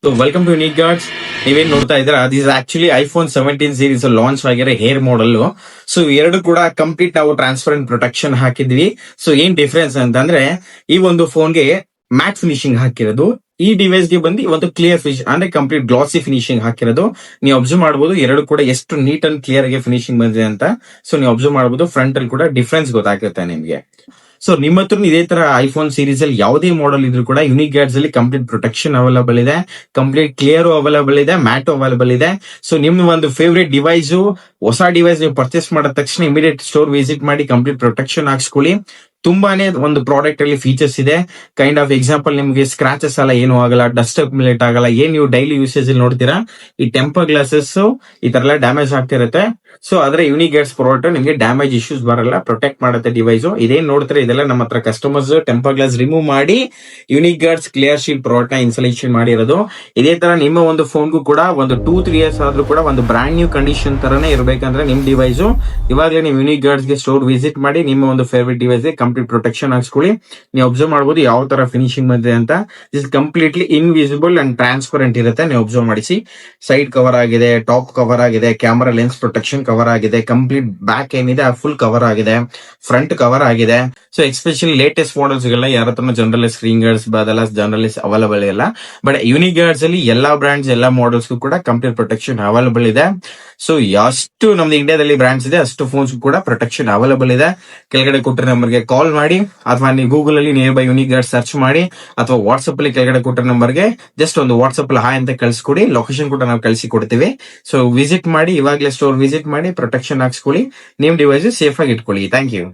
So welcome to unique guards. ನೀವೇನ್ ನೋಡ್ತಾ ಇದ್ದೀರಾ, this actually iPhone 17 series launch ಆಗಿರೋ ಹೇರ್ ಮಾಡೆಲ್. ಸೊ ಎರಡು ಕೂಡ ಕಂಪ್ಲೀಟ್ ನಾವು ಟ್ರಾನ್ಸ್ಪರೆಂಟ್ ಪ್ರೊಟೆಕ್ಷನ್ ಹಾಕಿದ್ವಿ. ಸೊ ಏನ್ ಡಿಫ್ರೆನ್ಸ್ ಅಂತಂದ್ರೆ, ಈ ಒಂದು ಫೋನ್ಗೆ ಮ್ಯಾಟ್ ಫಿನಿಶಿಂಗ್ ಹಾಕಿರೋದು, ಈ ಡಿವೈಸ್ ಗೆ ಬಂದು ಒಂದು ಕ್ಲಿಯರ್ ಫಿನಿಶ್ ಅಂದ್ರೆ ಕಂಪ್ಲೀಟ್ ಗ್ಲಾಸಿ ಫಿನಿಶಿಂಗ್ ಹಾಕಿರೋದು. ನೀವು ಅಬ್ಸರ್ವ್ ಮಾಡಬಹುದು ಎರಡು ಕೂಡ ಎಷ್ಟು ನೀಟ್ ಅಂಡ್ ಕ್ಲಿಯರ್ ಆಗಿ ಫಿನಿಶಿಂಗ್ ಬಂದಿದೆ ಅಂತ. ಸೊ ನೀವು ಅಬ್ಸರ್ವ್ ಮಾಡಬಹುದು, ಫ್ರಂಟ್ ಅಲ್ಲಿ ಕೂಡ ಡಿಫ್ರೆನ್ಸ್ ಗೊತ್ತಾಗುತ್ತೆ ನಿಮ್ಗೆ. ಸೊ ನಿಮ್ಮ ಹತ್ರ ಇದೇ ತರ ಐಫೋನ್ ಸೀರೀಸ್ ಅಲ್ಲಿ ಯಾವುದೇ ಮಾಡೆಲ್ ಇದ್ರೂ ಕೂಡ ಯುನಿಕ್ ಗಾರ್ಡ್ಸ್ ಅಲ್ಲಿ ಕಂಪ್ಲೀಟ್ ಪ್ರೊಟೆಕ್ಷನ್ ಅವೈಲಬಲ್ ಇದೆ, ಕಂಪ್ಲೀಟ್ ಕ್ಲಿಯರ್ ಅವೈಲಬಲ್ ಇದೆ, ಮ್ಯಾಟ್ ಅವೈಲಬಲ್ ಇದೆ. ಸೊ ನಿಮ್ ಒಂದು ಫೇವ್ರೇಟ್ ಡಿವೈಸ್, ಹೊಸ ಡಿವೈಸ್ ನೀವು ಪರ್ಚೇಸ್ ಮಾಡಿದ ತಕ್ಷಣ ಇಮಿಡಿಯೇಟ್ ಸ್ಟೋರ್ ವಿಸಿಟ್ ಮಾಡಿ ಕಂಪ್ಲೀಟ್ ಪ್ರೊಟೆಕ್ಷನ್ ಹಾಕ್ಸ್ಕೊಳ್ಳಿ. ತುಂಬಾನೇ ಒಂದು ಪ್ರಾಡಕ್ಟ್ ಅಲ್ಲಿ ಫೀಚರ್ಸ್ ಇದೆ. ಕೈಂಡ್ ಆಫ್ ಎಕ್ಸಾಂಪಲ್, ನಿಮ್ಗೆ ಸ್ಕ್ರಾಚಸ್ ಎಲ್ಲ ಏನು ಆಗಲ್ಲ, ಡಸ್ಟ್ ಅಕ್ಯುಮುಲೇಟ್ ಆಗಲ್ಲ. ಏನ್ ನೀವು ಡೈಲಿ ಯೂಸೇಜ್ ಅಲ್ಲಿ ನೋಡ್ತೀರಾ, ಈ ಟೆಂಪರ್ ಗ್ಲಾಸಸ್ ಈ ತರ ಎಲ್ಲ ಡ್ಯಾಮೇಜ್ ಆಗ್ತಿರುತ್ತೆ. ಸೊ ಆದ್ರೆ ಯುನಿಕ್ ಗಾರ್ಡ್ಸ್ ಪ್ರಾಡಕ್ಟ್ ನಿಮ್ಗೆ ಡ್ಯಾಮೇಜ್ ಇಶ್ಯೂಸ್ ಬರಲ್ಲ, ಪ್ರೊಟೆಕ್ಟ್ ಮಾಡುತ್ತೆ ಡಿವೈಸ್. ಇದೇನ್ ನೋಡ್ತಾರೆ ಇದೆಲ್ಲ ನಮ್ಮ ಹತ್ರ ಕಸ್ಟಮರ್ಸ್ ಟೆಂಪರ್ ಗ್ಲಾಸ್ ರಿಮೂವ್ ಮಾಡಿ unique guards clear shield product ನ ಇನ್ಸ್ಟಾಲೇಷನ್ ಮಾಡಿರೋದು. ಇದೇ ತರ ನಿಮ್ಮ ಒಂದು ಫೋನ್ಗೂ ಕೂಡ ಒಂದು 2-3 ಇಯರ್ಸ್ ಆದ್ರೂ ಕೂಡ ಒಂದು ಬ್ರಾಂಡ್ ನ್ಯೂ ಕಂಡೀಷನ್ ತರನೇ ಇರಬೇಕಂದ್ರೆ ನಿಮ್ ಡಿವೈಸ್ ಇವಾಗಲೇ ನೀವು ಯುನಿಕ್ ಗಾರ್ಡ್ಸ್ ಗೆ ಸ್ಟೋರ್ ವಿಸಿಟ್ ಮಾಡಿ ನಿಮ್ಮ ಒಂದು ಫೇವರೇಟ್ ಡಿವೈಸ್ ಗೆ ಕಂಪ್ಲೀಟ್ ಪ್ರೊಟೆಕ್ಷನ್ ಹಾಕ್ಸ್ಕೊಳ್ಳಿ. ನೀವು ಅಬ್ಸರ್ವ್ ಮಾಡಬಹುದು ಯಾವ ತರ ಫಿನಿಶಿಂಗ್ ಬಂದಿದೆ ಅಂತ. This completely invisible and transparent ಇರುತ್ತೆ. ನೀವು ಅಬ್ಸರ್ವ್ ಮಾಡಿಸಿ, ಸೈಡ್ ಕವರ್ ಆಗಿದೆ, ಟಾಪ್ ಕವರ್ ಆಗಿದೆ, ಕ್ಯಾಮರಾ ಲೆನ್ಸ್ ಪ್ರೊಟೆಕ್ಷನ್ ಕವರ್ ಆಗಿದೆ, ಕಂಪ್ಲೀಟ್ ಬ್ಯಾಕ್ ಏನಿದೆ ಆ ಫುಲ್ ಕವರ್ ಆಗಿದೆ, ಫ್ರಂಟ್ ಕವರ್ ಆಗಿದೆ. ಸೊ ಎಸ್ಪೆಷಲಿ ಲೇಟೆಸ್ಟ್ ಮಾಡೆಲ್ಸ್ ಗೆಲ್ಲ ಯಾರ ಹತ್ರ ಜನರಲ್ ಸ್ಕ್ರೀನ್ ಗಾರ್ಡ್ಸ್ ಅದೆಲ್ಲ ಜನರಲ್ ಅವೈಲಬಲ್ ಇಲ್ಲ. ಬಟ್ ಯುನಿಕ್ ಗಾರ್ಡ್ಸ್ ಅಲ್ಲಿ ಎಲ್ಲಾ ಬ್ರಾಂಡ್ಸ್ ಎಲ್ಲಾ ಮಾಡೆಲ್ಸ್ ಕೂಡ ಕಂಪ್ಲೀಟ್ ಪ್ರೊಟೆಕ್ಷನ್ ಅವೈಲಬಲ್ ಇದೆ. ಸೊ ಎಷ್ಟು ನಮ್ದು ಇಂಡಿಯಾದಲ್ಲಿ ಬ್ರಾಂಡ್ಸ್ ಇದೆ ಅಷ್ಟು ಫೋನ್ಸ್ ಕೂಡ ಪ್ರೊಟೆಕ್ಷನ್ ಅವೈಲಬಲ್ ಇದೆ. ಕೆಳಗಡೆ ಕೊಟ್ಟಿರೋ ನಂಬರ್ಗೆ ಕಾಲ್ ಮಾಡಿ, ಅಥವಾ ನೀವು ಗೂಗಲ್ ಅಲ್ಲಿ nearby unique guard search ಮಾಡಿ, ಅಥವಾ ವಾಟ್ಸ್ಆಪ್ ಅಲ್ಲಿ ಕೆಳಗಡೆ ಕೊಟ್ಟಿರೋ ನಂಬರ್ಗೆ ಜಸ್ಟ್ ಒಂದು ವಾಟ್ಸ್ಆಪ್ ಅಲ್ಲಿ ಹಾಯ್ ಅಂತ ಕಳ್ಸಿಕೊಡಿ. ಲೊಕೇಶನ್ ಕೂಡ ನಾವು ಕಳಿಸಿ ಕೊಡ್ತೀವಿ. ಸೊ ವಿಸಿಟ್ ಮಾಡಿ, ಇವಾಗಲೇ ಸ್ಟೋರ್ ವಿಸಿಟ್ ಮಾಡಿ ಪ್ರೊಟೆಕ್ಷನ್ ಹಾಕ್ಸ್ಕೊಳ್ಳಿ, ನಿಮ್ ಡಿವೈಸ್ ಸೇಫ್ ಆಗಿ ಇಟ್ಕೊಳ್ಳಿ. Thank you.